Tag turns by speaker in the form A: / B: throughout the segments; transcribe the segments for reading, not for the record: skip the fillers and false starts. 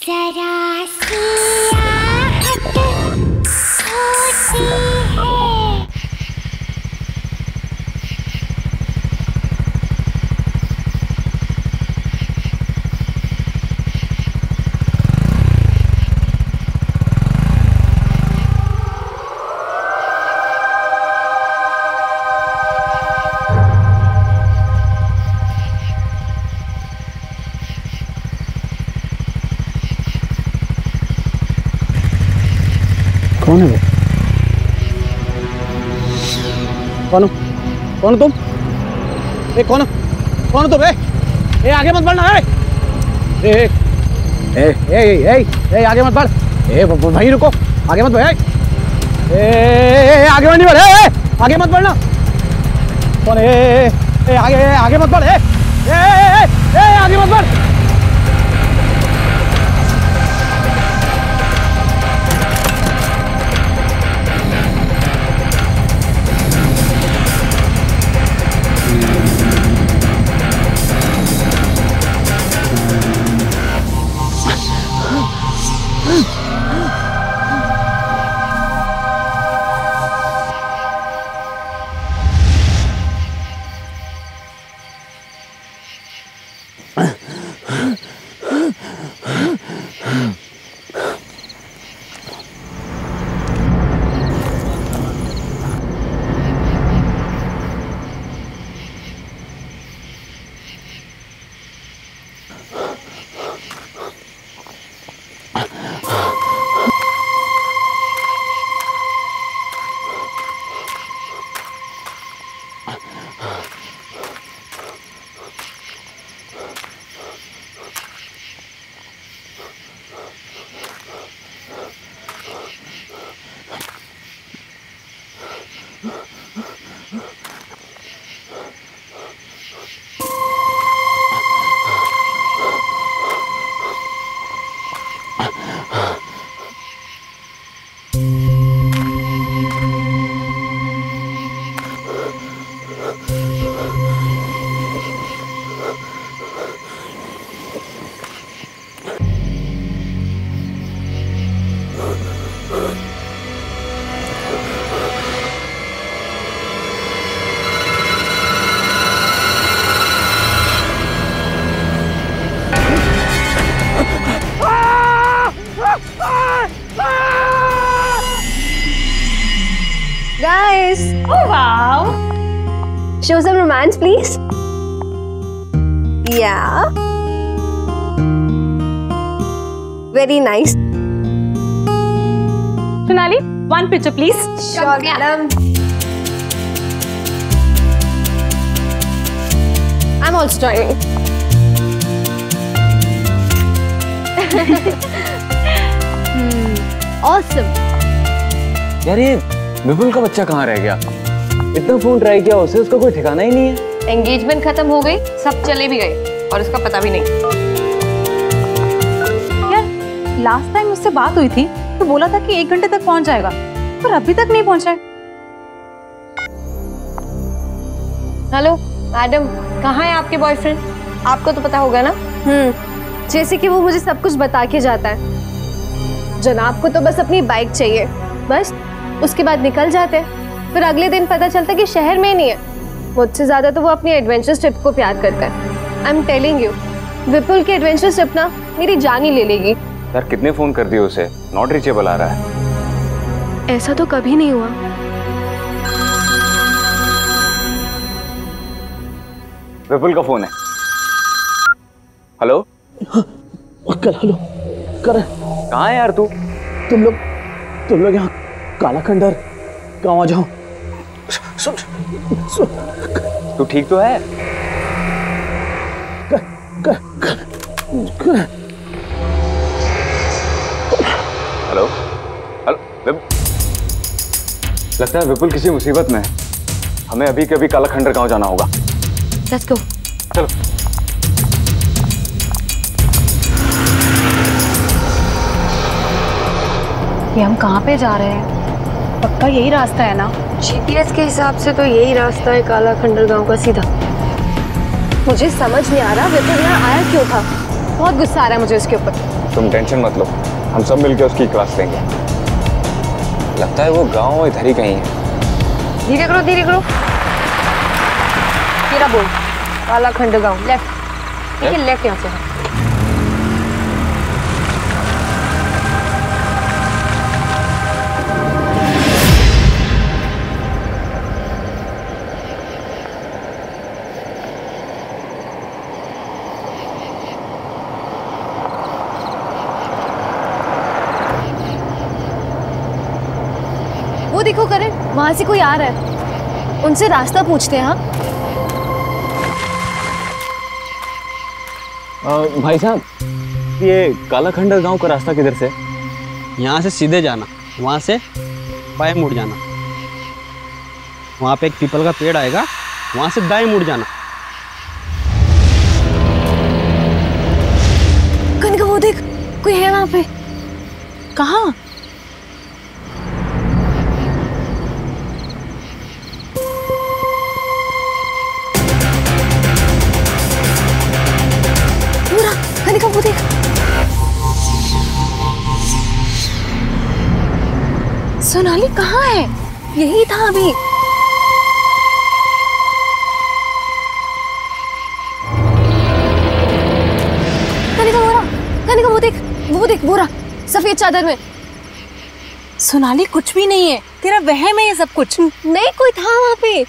A: जरा सी आहट होती है।
B: कौन है वो? कौन हो? कौन हो तुम? कौन हो? कौन हो तुम? आगे मत बढ़ना। आगे मत बढ़। वहीं रुको, आगे मत बढ़। आगे नहीं बढ़। आगे मत बढ़ना। कौन है? आगे मत बढ़। आगे मत बढ़।
C: Guys!
D: Oh wow!
C: Show some romance, please. Yeah. Very nice.
D: Sonali, one picture, please.
C: Sure, madam. I'm also joining. Awesome.
B: यार ये विपुल का बच्चा कहाँ रह गया? इतना फोन ट्राई किया उसे, उसका कोई ठिकाना ही नहीं है।
C: एंगेजमेंट खत्म हो गई, सब चले भी गए और उसका पता भी नहीं।
D: यार लास्ट टाइम उससे बात हुई थी तो बोला था कि 1 घंटे तक पहुंच जाएगा, पर अभी तक नहीं पहुंचा है।
C: हेलो मैडम, कहाँ है आपके बॉयफ्रेंड? आपको तो पता होगा ना। जैसे कि वो मुझे सब कुछ बता के जाता है। जनाब को तो बस अपनी बाइक चाहिए, बस उसके बाद निकल जाते हैं। फिर अगले दिन पता चलता कि शहर में ही नहीं है। मुझसे ज्यादा तो वो अपनी एडवेंचर ट्रिप को प्यार करता है। आई एम टेलिंग यू, विपुल की एडवेंचर ट्रिप ना मेरी जान ही ले लेगी।
B: यार कितने फोन कर दिए उसे, नॉट रीचेबल आ रहा है।
C: ऐसा तो कभी नहीं हुआ।
B: विपुल का फोन है। हेलो हेलो कर, कहाँ है यार तू? तुम लोग यहाँ काला खंडर गाँव आ जाओ। सुन तू ठीक तो है? हेलो हेलो, लगता है विपुल किसी मुसीबत में है। हमें अभी के अभी काला खंडर गाँव जाना होगा।
C: Let's go.
B: चलो।
D: ये हम कहाँ पे जा रहे हैं? पक्का यही रास्ता है ना?
C: जीपीएस के हिसाब से तो यही रास्ता है काला खंडर गांव का सीधा। मुझे समझ नहीं आ रहा विपुल यहाँ आया क्यों था। बहुत गुस्सा आ रहा है मुझे उसके ऊपर।
E: तुम टेंशन मत लो, हम सब मिलकर उसकी क्लास लेंगे। लगता है वो गांव इधर ही कहीं है।
C: धीरे करो धीरे करो। तेरा बोल। कालाखंड गांव लेफ्ट। ठीक है लेफ्ट यहाँ से। वो देखो करण, वहां से कोई आ रहा है। उनसे रास्ता पूछते हैं। हाँ
B: भाई साहब, ये कालाखंडर गांव का रास्ता किधर से?
F: यहाँ से सीधे जाना, वहाँ से बाएं मुड़ जाना, वहाँ पे एक पीपल का पेड़ आएगा, वहाँ से दाएं मुड़ जाना।
C: कनिका वो देख, कोई है वहाँ पे।
D: कहाँ?
C: कनिका वो देख। सोनाली कहाँ है? यही था अभी। कनिका वो रहा, कनिका वो देख वो रहा सफेद चादर में।
D: सोनाली कुछ भी नहीं है, तेरा वहम है ये सब कुछ।
C: नहीं, कोई था वहाँ पे,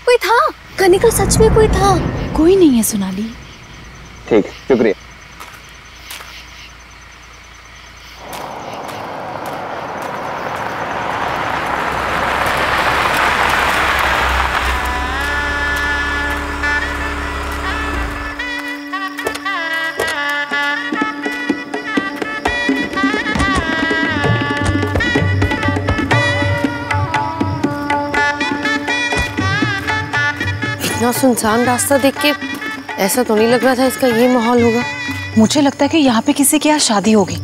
C: कोई था। कनिका सच में कोई था।
D: कोई नहीं है सोनाली।
E: ठीक, शुक्रिया।
C: इतना सुनसान रास्ता देख के ऐसा तो नहीं लग रहा था इसका ये माहौल होगा।
D: मुझे लगता है कि यहाँ पे किसी के यहाँ शादी होगी।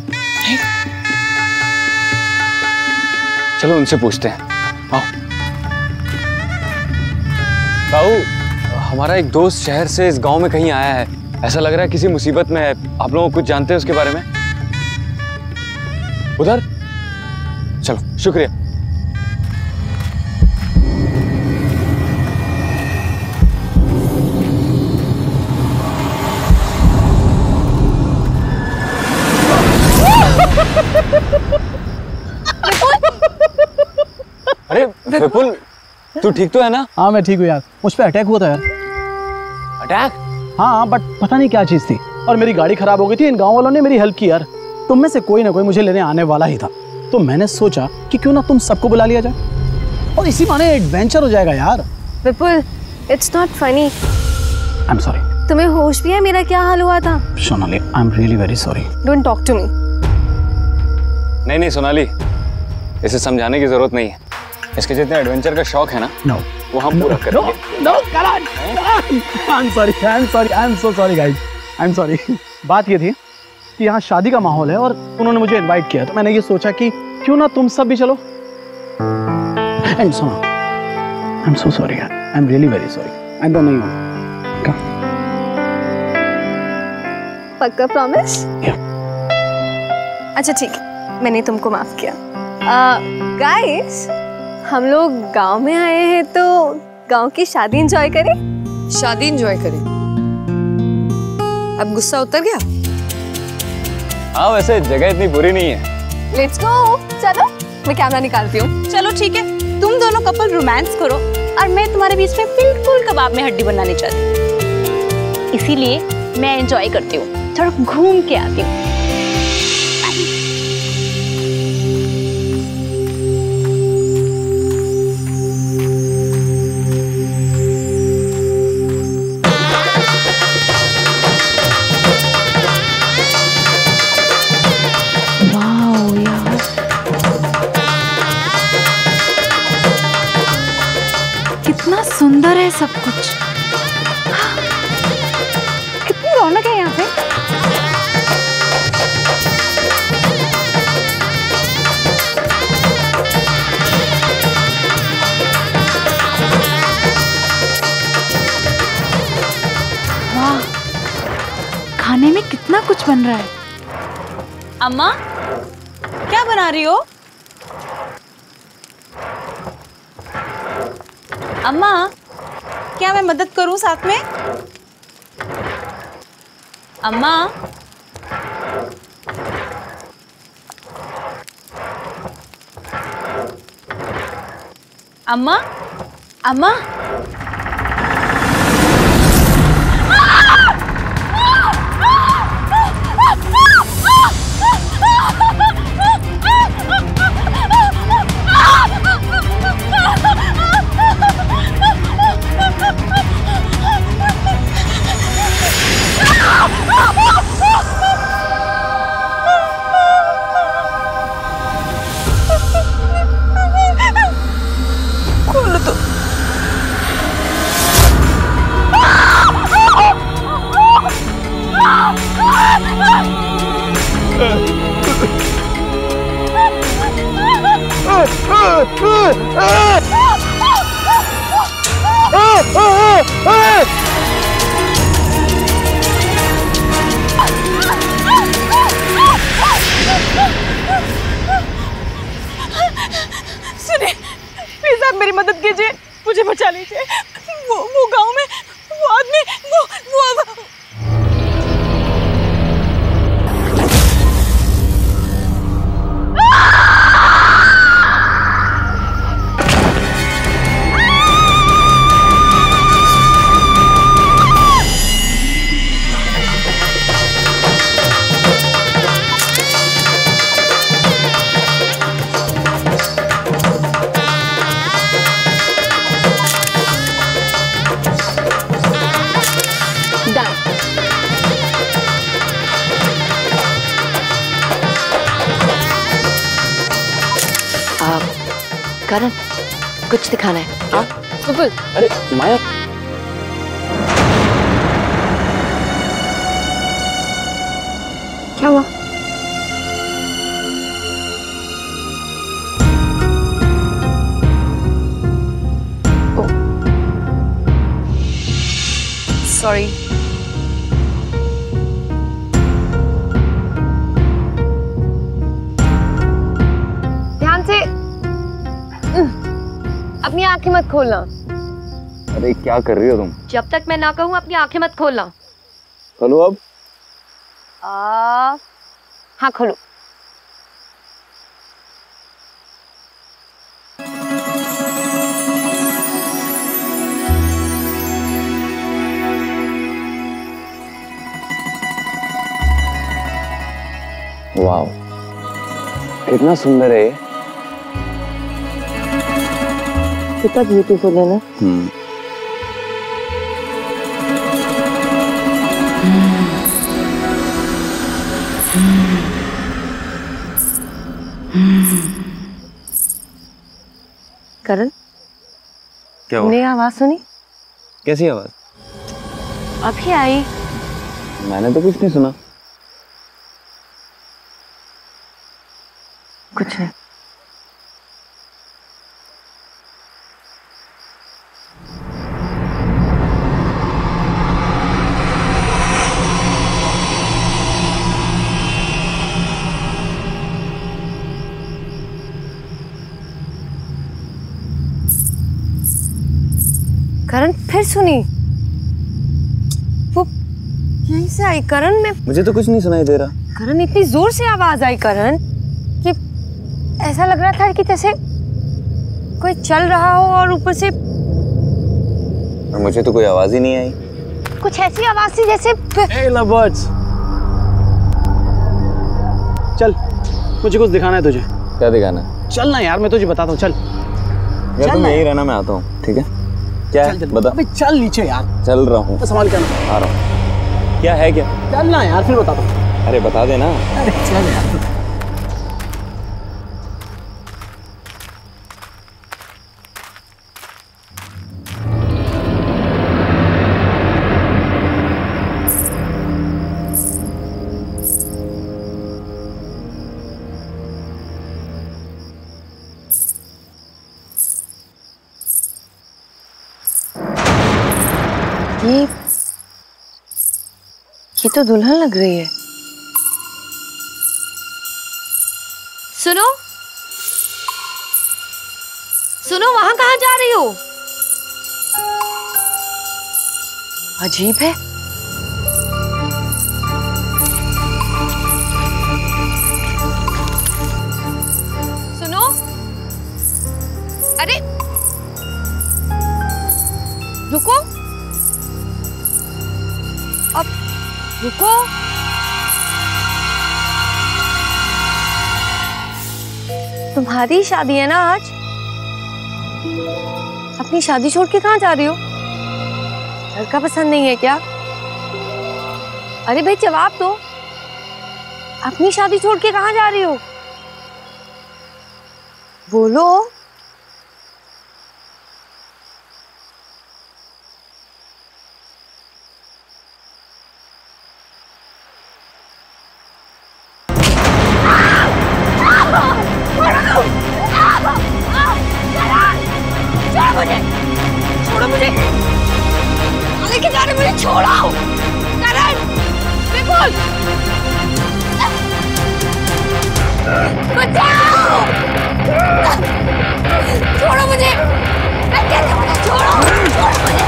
E: चलो उनसे पूछते हैं। आओ। ताऊ, हमारा एक दोस्त शहर से इस गांव में कहीं आया है। ऐसा लग रहा है किसी मुसीबत में है। आप लोग कुछ जानते हैं उसके बारे में? उधर चलो, शुक्रिया। अरे विपुल, तू ठीक तो है ना?
B: हाँ मैं ठीक हूँ यार, मुझ पे अटैक हुआ था यार।
E: अटैक?
B: हाँ बट पता नहीं क्या चीज़ थी, और मेरी गाड़ी खराब हो गई थी। इन गांव वालों ने मेरी हेल्प की यार। तुम में से कोई ना कोई मुझे लेने आने वाला ही था, तो मैंने सोचा कि क्यों ना तुम सबको बुला लिया जाए और इसी बहाने एडवेंचर हो जाएगा यार।
C: Vipul, it's not funny.
B: I am sorry.
C: तुम्हें होश भी है मेरा क्या हाल हुआ था?
B: Sonali, I am really very sorry.
C: Don't talk to me.
E: नहीं सोनाली, इसे समझाने की जरूरत नहीं है। इसके जितने एडवेंचर का शौक है ना, वो हम पूरा करेंगे।
B: I am so sorry guys, I am sorry. बात ये थी कि यहाँ शादी का माहौल है और उन्होंने मुझे इनवाइट किया, तो मैंने ये सोचा कि क्यों ना तुम सब भी चलो। एंड सुनो, I am so sorry, I am really very sorry. I don't know.
C: पक्का प्रॉमिस? अच्छा ठीक है, मैंने तुमको माफ किया। गाइस, हम लोग गांव में आए हैं तो गांव की शादी एंजॉय करें।
G: शादी एंजॉय करें? अब गुस्सा उतर गया?
E: हाँ वैसे जगह इतनी बुरी नहीं है।
C: Let's go. चलो मैं कैमरा निकालती हूँ।
D: चलो ठीक है, तुम दोनों कपल रोमांस करो और मैं तुम्हारे बीच में बिल्कुल कबाब में हड्डी बनानी चाहती। इसीलिए मैं एंजॉय करती हूँ, थोड़ा घूम के आती हूँ। कितना सुंदर है सब कुछ। कितनी रौनक है यहाँ पे। वाह, खाने में कितना कुछ बन रहा है। अम्मा क्या बना रही हो? अम्मा क्या मैं मदद करूं साथ में? अम्मा अम्मा अम्मा सुनिए प्लीज आप मेरी मदद कीजिए, मुझे बचा लीजिए। वो गांव में वो आदमी वो
G: करण कुछ दिखाना है।
B: क्या?
C: बिल्कुल।
B: अरे माया,
C: क्या हुआ? सॉरी। ध्यान से अपनी आंखें मत खोलना।
E: अरे क्या कर रही हो तुम?
G: जब तक मैं ना कहूँ अपनी आंखें मत खोलना।
E: खोलो अब।
C: हाँ खोलो।
E: वाह, कितना सुंदर है।
G: कितना ब्यूटीफुल है ना। करण,
E: क्या हुआ?
G: तुमने आवाज सुनी?
E: कैसी आवाज?
G: अभी आई।
E: मैंने तो कुछ नहीं सुना।
G: कुछ नहीं। करण फिर सुनी। वो यहीं से आई करण। में
E: मुझे तो कुछ नहीं सुनाई दे रहा।
C: करण इतनी जोर से आवाज आई करण कि ऐसा लग रहा था कि जैसे कोई चल रहा हो और ऊपर से।
E: और मुझे तो कोई आवाज ही नहीं आई।
C: कुछ ऐसी आवाज थी जैसे।
B: Hey lovebirds, चल मुझे कुछ दिखाना है तुझे।
E: क्या दिखाना है?
B: चल ना यार, मैं तुझे बताता हूँ। चल
E: यार तुम यहीं रहना, मैं आता हूँ। ठीक है? क्या है? बता।
B: अबे चल नीचे यार।
E: चल रहा हूँ।
B: संभाल के आना।
E: आ रहा हूँ। क्या है क्या?
B: चल ना यार, फिर बताता हूँ।
E: अरे बता देना।
B: अरे चल यार।
G: ये तो दुल्हन लग रही है।
C: सुनो सुनो, वहां कहाँ जा रही हो? अजीब है। सुनो, अरे रुको, अब रुको। तुम्हारी शादी है ना आज? अपनी शादी छोड़ के कहाँ जा रही हो? लड़का पसंद नहीं है क्या? अरे भाई जवाब दो, अपनी शादी छोड़ के कहाँ जा रही हो? बोलो। छोड़ो मुझे, लेके जा रहे मुझे, छोड़ो। करण, विपुल, बचाओ, छोड़ो मुझे, मैं कहती हूँ मुझे छोड़ो, छोड़ो मुझे।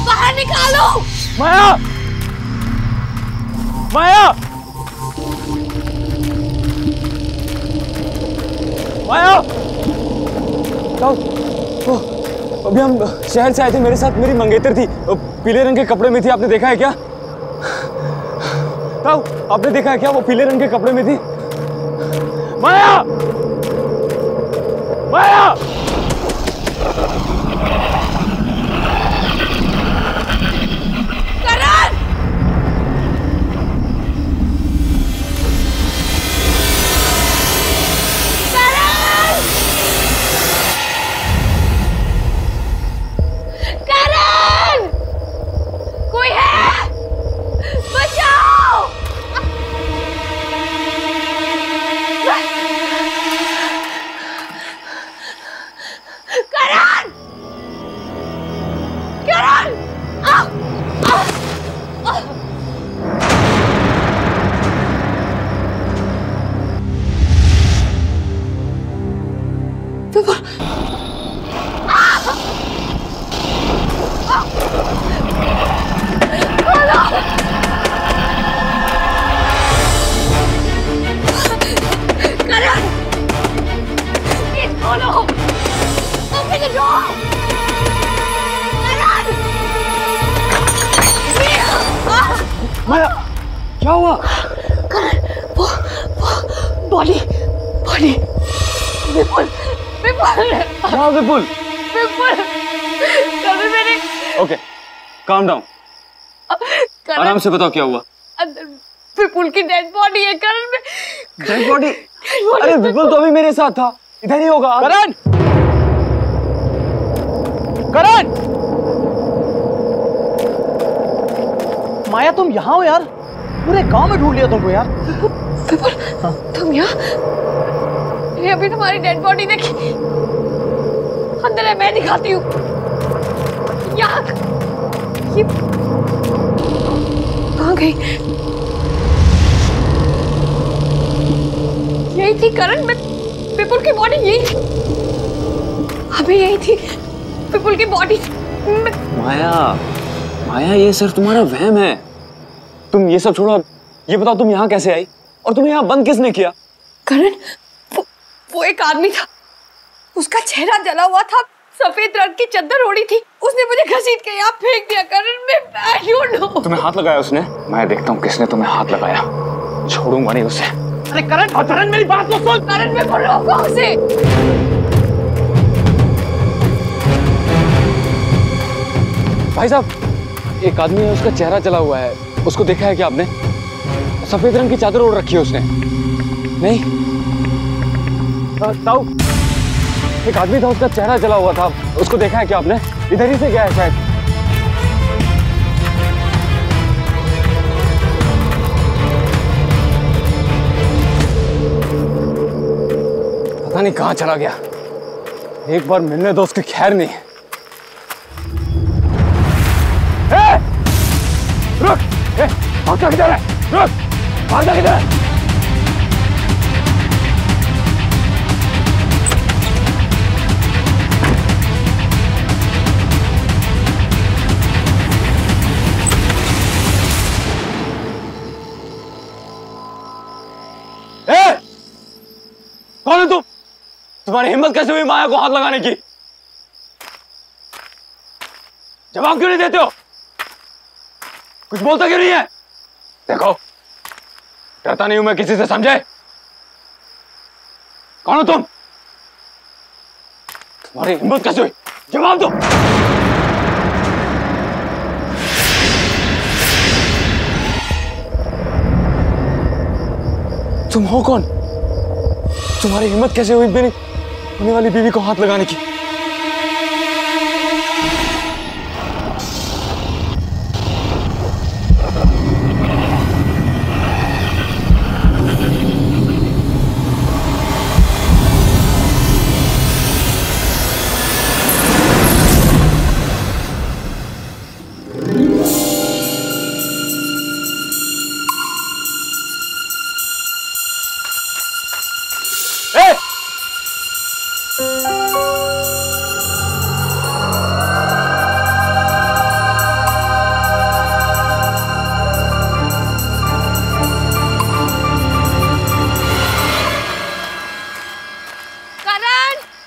C: बाहर निकालो।
B: माया, माया, माया, अभी हम शहर से आए थे, मेरे साथ मेरी मंगेतर थी, पीले रंग के कपड़े में थी, आपने देखा है क्या? ताऊ, आपने देखा है क्या वो पीले रंग के कपड़े में थी? माया, माया, माया, क्या हुआ?
C: वो बॉडी, बॉडी, विपुल, विपुल,
B: क्या विपुल?
C: विपुल, कभी मैंने।
E: ओके, काम डाउन, आराम से बताओ क्या हुआ।
C: अंदर विपुल की डेड बॉडी है करण में।
B: Dead body? अरे विपुल तो अभी मेरे साथ था, इधर ही होगा। करण, करण, माया तुम यहाँ हो यार? पूरे गांव में ढूंढ लिया तुमको यार।
C: विपुल, हाँ? तुम यहाँ? मैंने अभी तुम्हारी डेड बॉडी देखी, अंदर है, मैं दिखाती हूँ। यहाँ ये कहाँ गई? यही थी करण, मैं विपुल की बॉडी यही थी, अभी यही थी विपुल की बॉडी।
E: माया, माया ये सिर्फ तुम्हारा वहम है, तुम ये सब छोड़ो, ये बताओ तुम यहाँ कैसे आई और तुम्हें यहाँ बंद किसने किया?
C: करण, वो एक आदमी था, उसका चेहरा जला हुआ था, सफेद रंग की चादर ओढ़ी थी, उसने मुझे घसीट के यहाँ फेंक दिया। करण, मैं I don't know।
E: तुम्हें हाथ लगाया उसने? मैं देखता हूँ किसने तुम्हें हाथ लगाया, छोड़ूंगा नहीं उसे।
B: अरे करण, करण मेरी बात तो सुन।
C: करण, मैं बोल रहा हूँ उसे।
E: भाई साहब, एक आदमी है, उसका चेहरा जला हुआ है, उसको देखा है क्या आपने? सफेद रंग की चादर ओढ़ रखी है उसने। नहीं ताऊ, एक आदमी था, उसका चेहरा जला हुआ था, उसको देखा है क्या आपने? इधर ही से गया है शायद। पता नहीं कहाँ चला गया, एक बार मिलने दो उसकी खैर नहीं। रुक, भागता किधर है? रुक, भागता किधर है? कौन है तुम? तुम्हारी हिम्मत कैसे हुई माया को हाथ लगाने की? जवाब क्यों नहीं देते हो? कुछ बोलता क्यों नहीं है? देखो, डरता नहीं हूं मैं किसी से, समझे? कौन हो तुम? तुम्हारी हिम्मत कैसे हुई? जवाब दो। तुम हो कौन? तुम्हारी हिम्मत कैसे हुई मेरी होने वाली बीवी को हाथ लगाने की?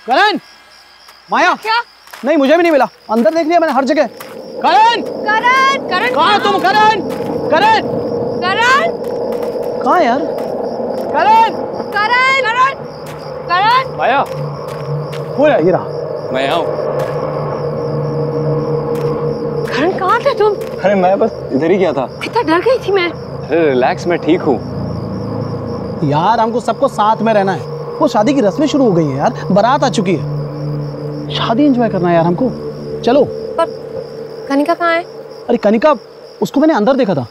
B: करण, माया
C: क्या?
B: नहीं, मुझे भी नहीं मिला। अंदर देख लिया मैंने हर जगह। करण,
C: करण, करण
B: कहाँ हो तुम? करण, करण,
C: करण,
B: कहाँ है यार? करण,
C: करण, करण, करण।
E: माया,
B: हो रहा, ये रहा।
E: मैं यहाँ हूँ।
C: करण कहाँ थे तुम?
E: अरे मैं बस इधर ही गया था।
C: कितना डर गई थी मैं।
E: अरे रिलैक्स, मैं ठीक हूँ।
B: यार हमको सबको साथ में रहना है। वो शादी की रस्में शुरू हो गई है यार, बारात आ चुकी है। शादी एंजॉय करना है यार हमको। चलो।
C: पर कनिका कहाँ है?
B: अरे कनिका, उसको मैंने अंदर देखा था।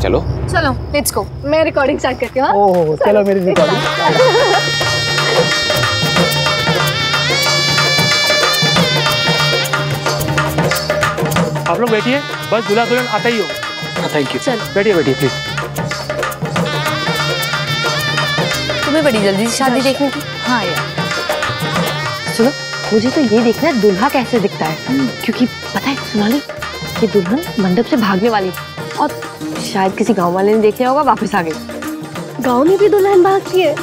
E: चलो
C: चलो, लेट्स गो। मैं रिकॉर्डिंग स्टार्ट करती हूँ।
B: ओह, चलो मेरी रिकॉर्डिंग।
H: आप लोग बैठिए, बस दूल्हा दुल्हन आता ही हो।
B: Thank you.
H: बैठिए बैठिए प्लीज।
G: तुम्हें बड़ी जल्दी से शादी देखने की?
D: हाँ यार,
G: सुनो, मुझे तो ये देखना है दूल्हा कैसे दिखता है, क्योंकि पता है सोनाली, ये दुल्हन मंडप से भागने वाली थी और शायद किसी गांव वाले ने देख लिया होगा, वापस आ गई।
C: गाँव में भी दुल्हन भागती है।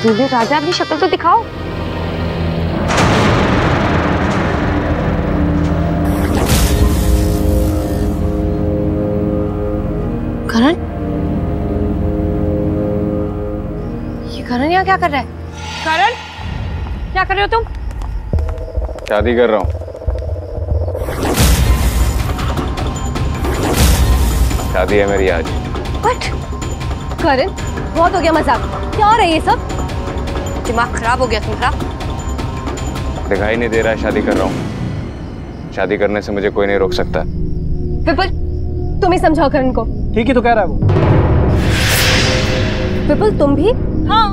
G: दूल्हे राजा, अपनी शक्ल तो दिखाओ। करण, ये करण यहाँ क्या कर रहा है?
C: करण, क्या कर रहे हो तुम?
E: शादी कर रहा हूँ। शादी है मेरी आज।
C: What? करण, बहुत हो गया मजाक। क्या हो रहा है ये सब?
G: दिमाग खराब हो गया तुम्हारा?
E: दिखाई नहीं दे रहा है शादी कर रहा हूँ। शादी करने से मुझे कोई नहीं रोक सकता।
C: विपुल, तुम ही समझाओ करण को।
B: ठीक ही तो कह रहा है वो।
C: विपुल, तुम भी?
D: हाँ,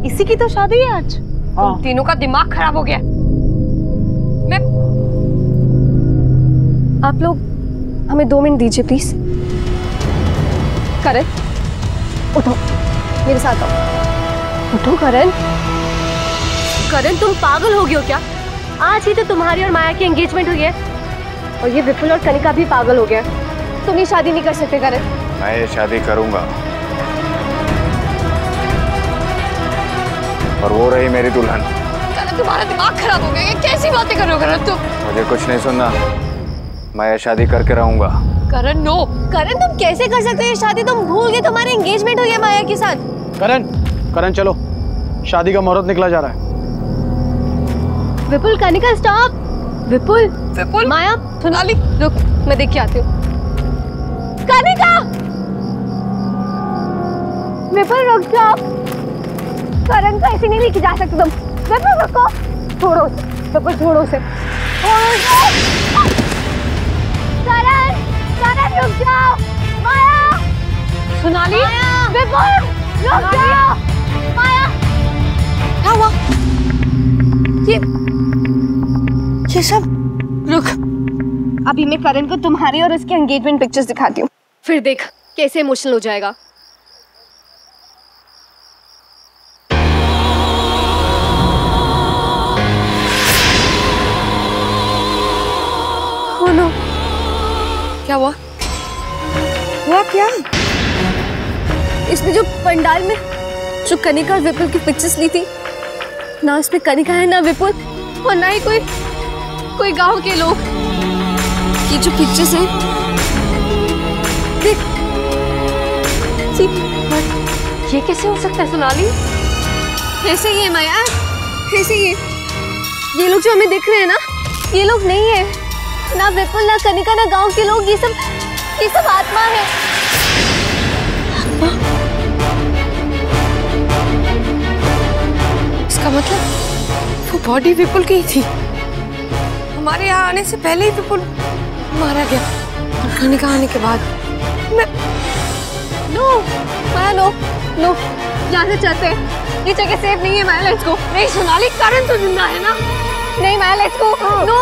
D: इसी की तो शादी है आज।
B: हाँ।
C: तुम तीनों का दिमाग खराब हो गया। मैं आप लोग हमें 2 मिनट दीजिए प्लीज। करण, उठो, मेरे साथ आओ। उठो करण। करण, तुम पागल हो गए हो क्या? आज ही तो तुम्हारी और माया की एंगेजमेंट हुई है और ये विपुल और कनिका भी पागल हो गया। तुम ये शादी नहीं कर सकते करण।
E: मैं ये शादी करूंगा और वो रही मेरी दुल्हन।
C: करण, तुम्हारा दिमाग खराब हो गया। कैसी बातें कर रहे हो करण तुम?
E: मुझे कुछ नहीं सुनना, मैं ये शादी करके रहूंगा।
C: करण, नो। करण, तुम कैसे कर सकते हो ये शादी? तुम भूल गए तुम्हारी एंगेजमेंट हुई है माया के साथ।
B: करण, करण चलो, शादी का मुहूर्त निकला जा रहा है।
C: विपुल, कनिका, स्टॉप। विपुल, विपुल, माया, सोनाली, रुक, मैं देख के आती हूँ। कनिका! विपुल रुक जाओ, करण को ऐसे नहीं लेके जा सकते तुम। विपुल रुको, छोड़ो उसे, विपुल छोड़ो उसे, छोड़ो उसे। करण, करण रुक जाओ, माया, सोनाली, विपुल रुक जाओ, माया। क्या हुआ? ये सब रुक, अभी मैं करण को तुम्हारी और उसके एंगेजमेंट पिक्चर्स दिखाती हूँ, फिर देख कैसे इमोशनल हो जाएगा। Oh no, क्या हुआ? हुआ क्या? इसमें जो पंडाल में जो कनिका और विपुल की पिक्चर्स ली थी ना, उसमें कनिका है ना विपुल, और ना ही कोई गांव के लोग। ये जो पिक्चर्स हैं, देख, ये कैसे हो सकता है सोनाली? कैसे ये माया, कैसे ये लोग जो हमें दिख रहे हैं ना, ये लोग नहीं है, ना विपुल, ना कनिका, ना गांव के लोग, ये सब आत्मा है। आत्मा? इसका मतलब वो बॉडी विपुल की ही थी। हमारे यहाँ आने से पहले ही विपुल मारा गया, और कनिका आने के बाद। नो माया, नो नो, यहाँ से चलते हैं, ये जगह सेफ नहीं है माया, लेट्स गो। नहीं सोनाली, करण तो जिंदा है ना? नहीं माया, लेट्स गो। नो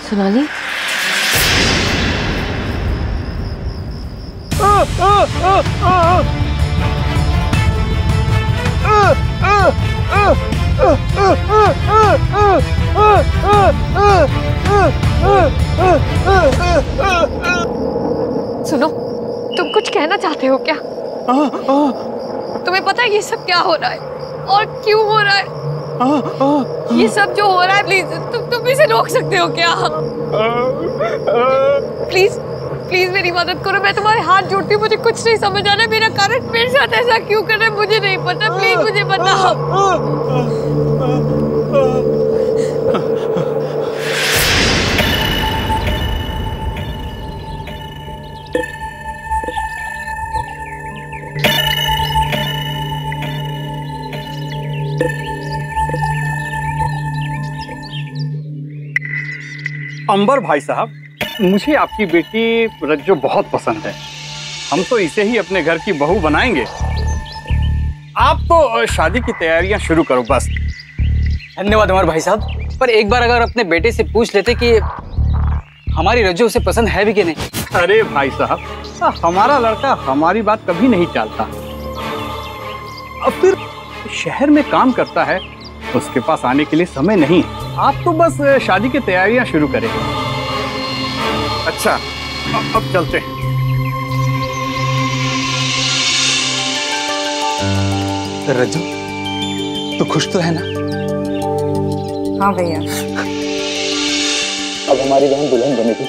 C: सोनाली, सुनो, तुम कुछ कहना चाहते हो क्या? तुम्हें पता है ये सब क्या हो रहा है और क्यों हो रहा है? ये सब जो हो रहा है, प्लीज तुम इसे रोक सकते हो क्या? प्लीज प्लीज मेरी मदद करो, मैं तुम्हारे हाथ जोड़ती हूँ, मुझे कुछ नहीं समझ आ रहा है, मेरा कारण मेरे साथ ऐसा क्यों कर रहा है मुझे नहीं पता, प्लीज मुझे बताओ।
I: अंबर भाई साहब, मुझे आपकी बेटी रज्जो बहुत पसंद है, हम तो इसे ही अपने घर की बहू बनाएंगे। आप तो शादी की तैयारियां शुरू करो बस।
E: धन्यवाद अमर भाई साहब, पर एक बार अगर अपने बेटे से पूछ लेते कि हमारी रज्जो उसे पसंद है भी कि नहीं।
I: अरे भाई साहब, हमारा लड़का हमारी बात कभी नहीं टालता, अब फिर शहर में काम करता है, उसके पास आने के लिए समय नहीं। आप तो बस शादी की तैयारियां शुरू करें। अच्छा, अब चलते हैं।
E: रज्जो, तो खुश तो है ना?
J: हाँ भैया।
B: अब हमारी बहन दुल्हन बनेगी,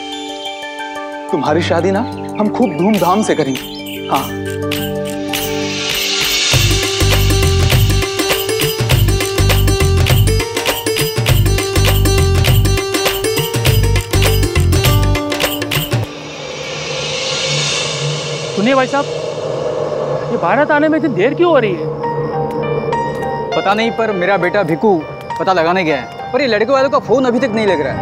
B: तुम्हारी शादी ना हम खूब धूमधाम से करेंगे। हाँ,
H: सुनिए भाई साहब, ये बारात आने में इतनी देर क्यों हो रही है?
E: पता नहीं, पर मेरा बेटा भिकू पता लगाने गया है, पर ये लड़के वालों का फोन अभी तक नहीं लग रहा है।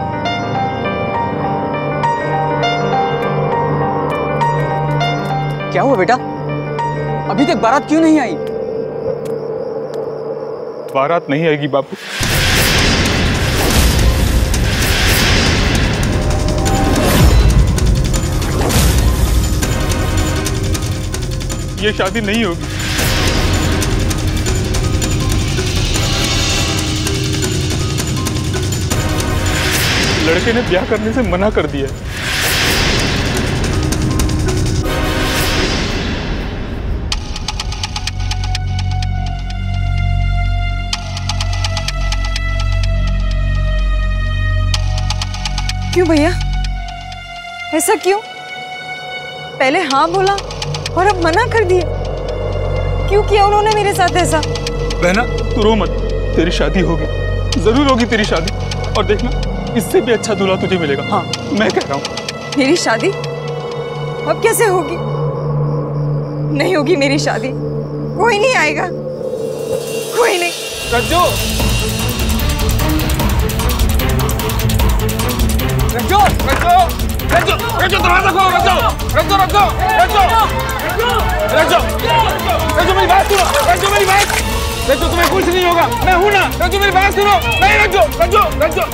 E: क्या हुआ बेटा, अभी तक बारात क्यों नहीं आई?
K: बारात नहीं आएगी बापू, ये शादी नहीं होगी। लड़के ने ब्याह करने से मना कर दिया।
J: क्यों भैया, ऐसा क्यों? पहले हाँ बोला और अब मना कर दिया, क्यों किया उन्होंने मेरे साथ ऐसा?
K: बहना तू रो मत, तेरी शादी होगी। जरूर होगी तेरी शादी, और देखना इससे भी अच्छा दूल्हा तुझे मिलेगा। हाँ मैं कह रहा हूँ।
J: मेरी शादी अब कैसे होगी? नहीं होगी मेरी शादी, कोई नहीं आएगा, कोई नहीं।
K: रज्जो, रज्जो, रज्जो, रज्जो, रज्जो दरवाजा खोलो। रज्जो, रज्जो, रज्जो, रज्जो, रज्जो, रज्जो मेरी बात सुनो। रज्जो मेरी बात, रज्जो तुम्हें कुछ नहीं होगा, मैं हूं ना। रज्जो मेरी बात सुनो। नहीं रज्जो, रज्जो, रज्जो,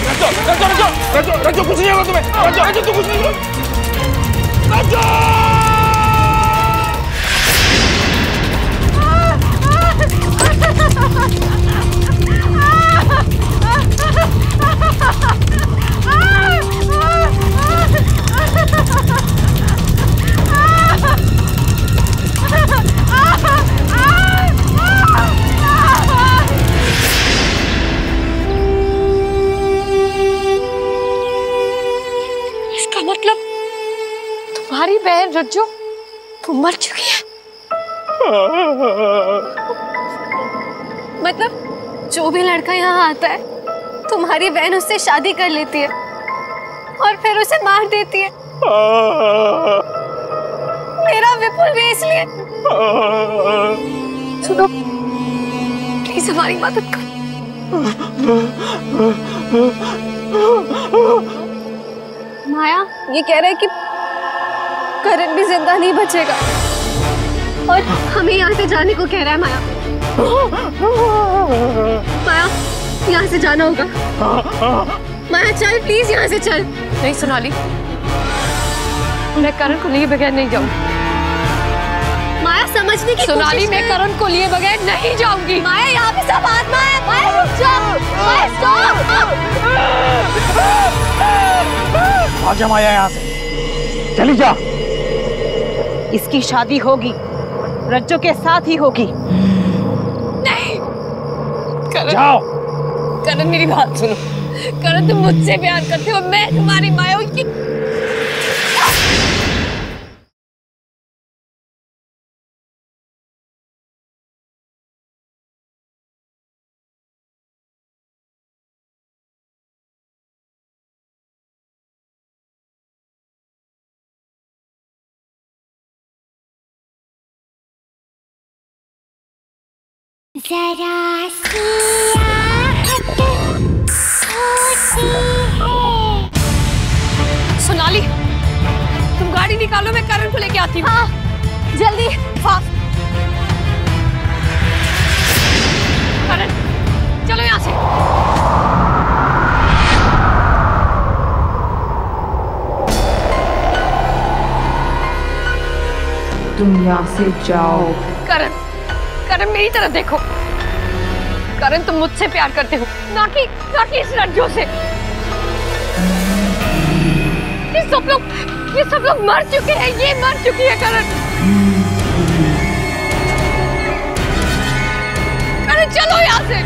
K: रज्जो, रज्जो, रज्जो, रज्जो, रज्जो कुछ नहीं होगा तुम्हें। रज्जो, रज्जो तू कुछ नहीं होगा। रज्जो
C: इसका मतलब तुम्हारी बहन रज्जो वो मर चुकी है। मतलब जो भी लड़का यहाँ आता है तुम्हारी बहन उससे शादी कर लेती है और फिर उसे मार देती है। मेरा विपुल भी इसलिए। सुनो प्लीज हमारी मदद करो। माया ये कह रहा है कि करण भी जिंदा नहीं बचेगा और हमें यहाँ से जाने को कह रहा है। माया माया यहाँ से जाना होगा। माया चल प्लीज यहाँ से चल। नहीं सोनाली, मैं करण को लिए बगैर नहीं जाऊंगी। माया समझने की सोनाली, मैं करण को लिए बगैर नहीं जाऊंगी। माया यहाँ पे सब आत्मा है। माया रुक जा। माया स्टॉप।
I: आजा माया यहाँ से, चली जा।
D: इसकी शादी होगी, रज्जो के साथ ही होगी।
C: नहीं करण,
I: जाओ।
C: करण मेरी बात सुनो। करण तुम मुझसे प्यार करते हो, मैं तुम्हारी माया हूँ।
A: जरा सी आहट होती है।
C: सोनाली तुम गाड़ी निकालो, मैं करण को लेके आती हूँ। हाँ जल्दी फास्ट। करण चलो यहाँ से।
J: तुम यहाँ से जाओ।
C: करण, करण मेरी तरफ देखो। करण तुम मुझसे प्यार करते हो, ना कि इस रज्जो से। ये सब लोग मर चुके हैं। ये मर चुकी है करण। करण चलो यहाँ से।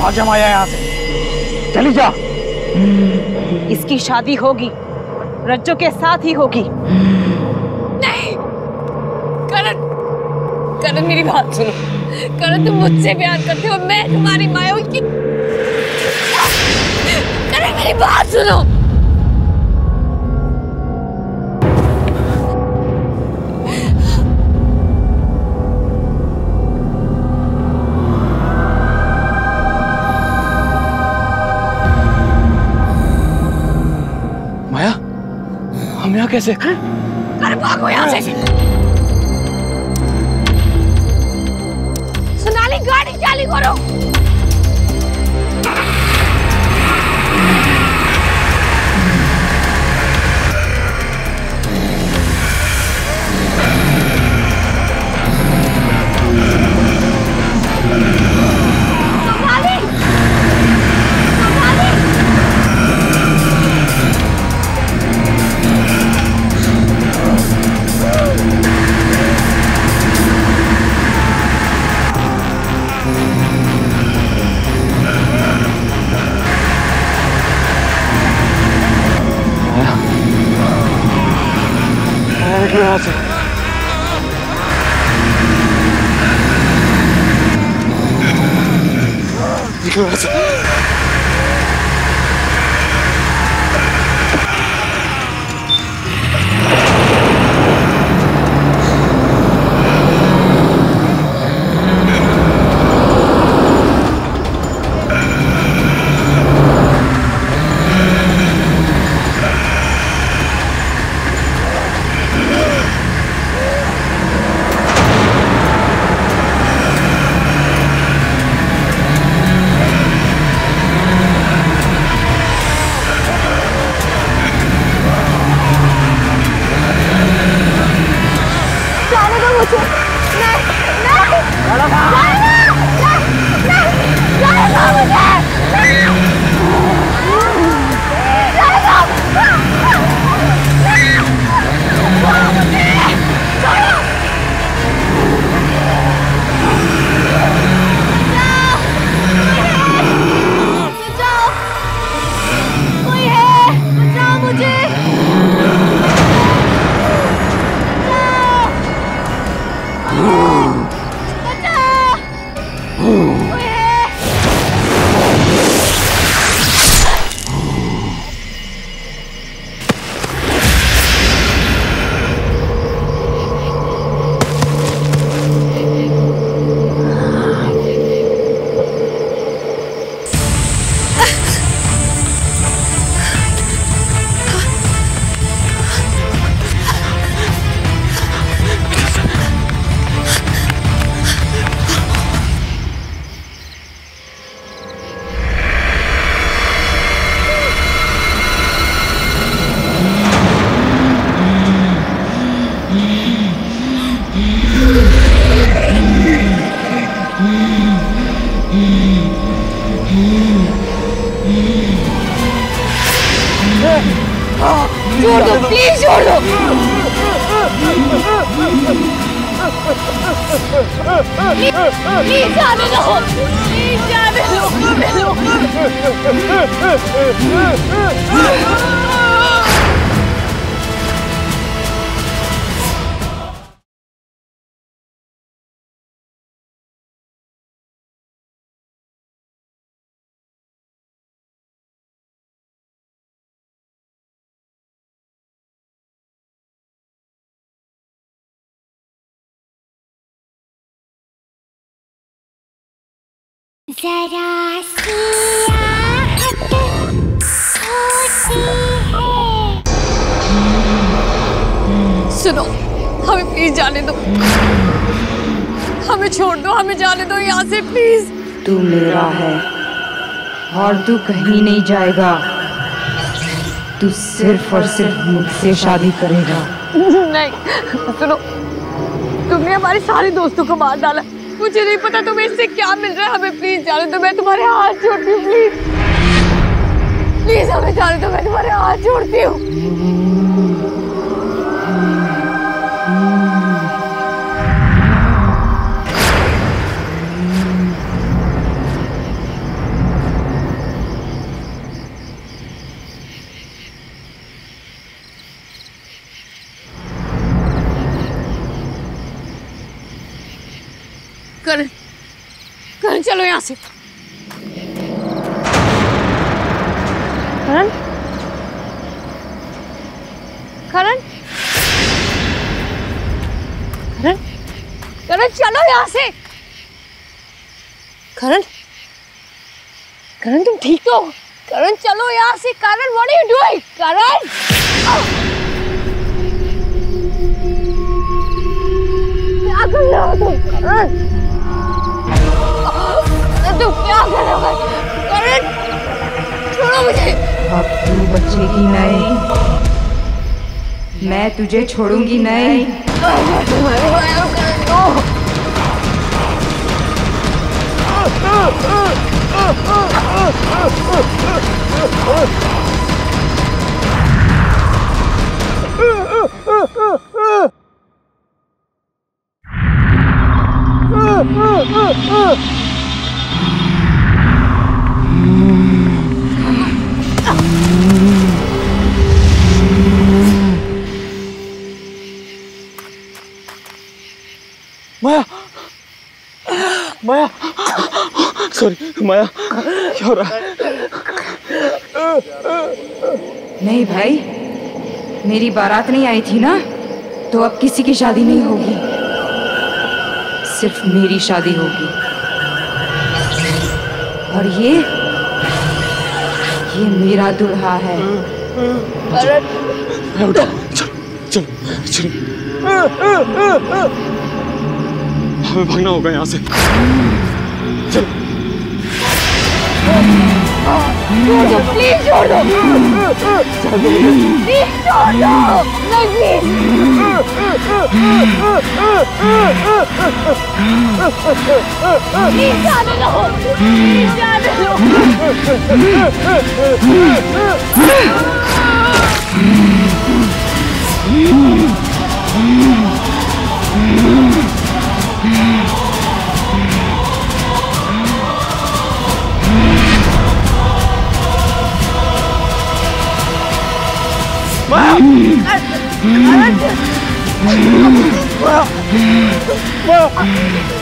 I: आजा माया यहाँ से, चली जा।
D: इसकी शादी होगी, रज्जो के साथ ही होगी।
C: नहीं करण, करण मेरी बात सुनो। करण तुम मुझसे प्यार करते हो, मैं तुम्हारी माया हूँ। करण मेरी बात सुनो।
E: हम यहाँ कैसे?
C: अरे भागो यहाँ से। सोनाली गाड़ी चालू करो।
E: यहाँ से यहाँ से
A: छोड़ दो प्लीज, छोड़ दो। प्लीज जाने दो, प्लीज जाने दो।
L: जरा सी आहट होती है।
C: सुनो, हमें प्लीज जाने दो, हमें छोड़ दो, हमें जाने दो यहाँ से प्लीज।
J: तू मेरा है और तू कहीं नहीं जाएगा। तू सिर्फ और सिर्फ मुझसे शादी करेगा।
C: नहीं, सुनो, तुमने हमारे सारे दोस्तों को मार डाला। मुझे नहीं पता तुम्हें इससे क्या मिल रहा है। हमें प्लीज जाने दो, मैं तुम्हारे हाथ जोड़ती हूँ। प्लीज प्लीज हमें जाने दो, मैं तुम्हारे हाथ जोड़ती हूँ। करण, करण चलो यहाँ से। करण, करण, करण, करण चलो यहाँ से। करण, करण तुम ठीक तो हो? करण चलो यहाँ से। करण व्हाट आर यू डूइंग? करण क्या कर रहे हो तुम? करण तुम क्या कर रहे हो? करण छोड़ो मुझे।
J: अब तू बचेगी नहीं, मैं तुझे छोड़ूंगी नहीं।
E: सॉरी माया, क्या हो रहा है?
J: नहीं भाई, मेरी बारात नहीं आई थी ना, तो अब किसी की शादी नहीं होगी, सिर्फ मेरी शादी होगी। और ये मेरा दूल्हा है।
E: उठो, चलो चलो चलो, हमें भागना होगा यहाँ से। चलो
A: छोड़ दो प्लीज, छोड़ दो प्लीज, छोड़ दो नहीं प्लीज जाने दो, प्लीज जाने दो।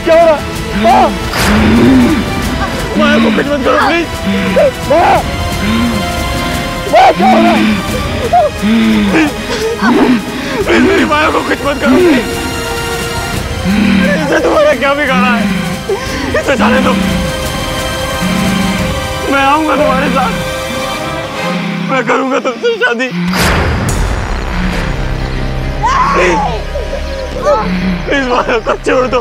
K: क्या हो रहा है? माया को कुछ मत करो प्लीज। क्या हो रहा है? प्लीज मेरी माया को कुछ मत करो प्लीज। इसे तुम्हारा क्या बिगाड़ा है? इसे जाने दो, मैं आऊंगा तुम्हारे साथ, मैं करूंगा तुमसे शादी। प्लीज माया को छोड़ दो।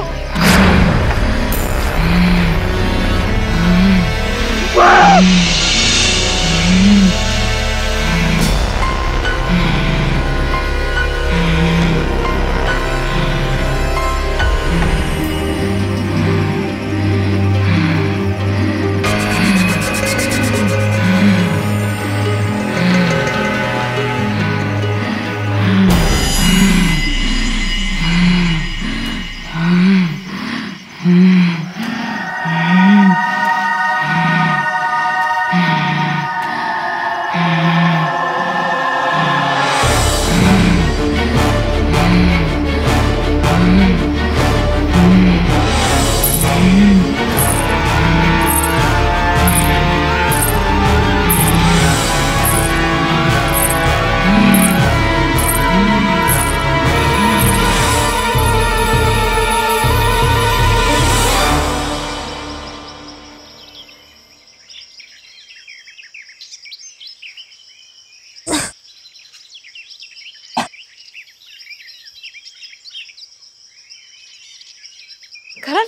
J: करण,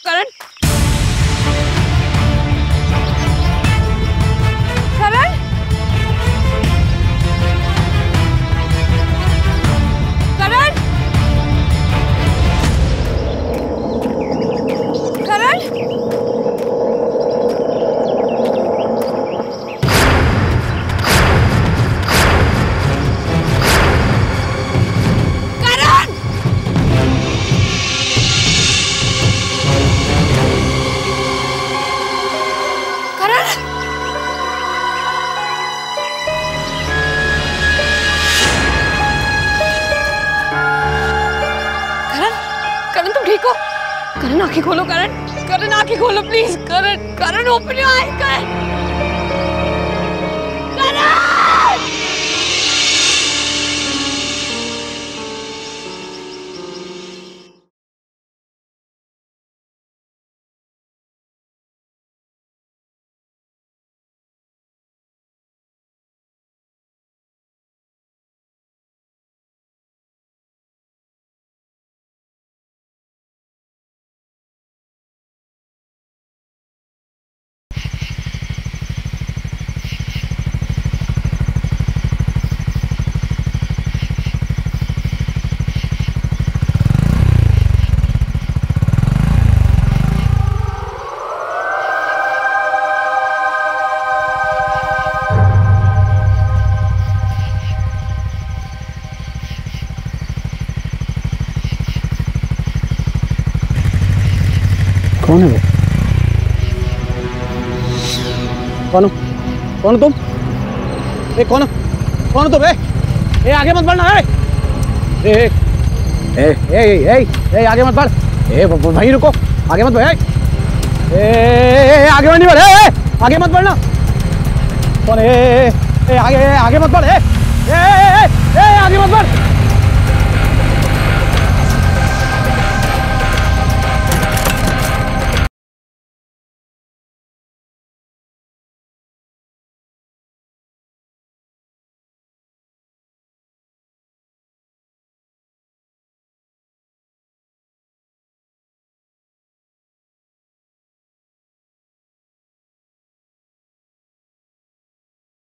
J: करण, करण, करण, करण, करण आंखें खोलो, करण, करण आंखें खोलो please, Karan, Karan open your eyes, Karan, Karan.
B: कौन है वो? कौन हो? कौन हो तुम? कौन हो? कौन हो तुम? आगे मत बढ़ना। आगे मत बढ़। भाई रुको, आगे मत बढ़। आगे नहीं बढ़े, आगे मत बढ़ना। कौन आगे मत बढ़, आगे मत बढ़।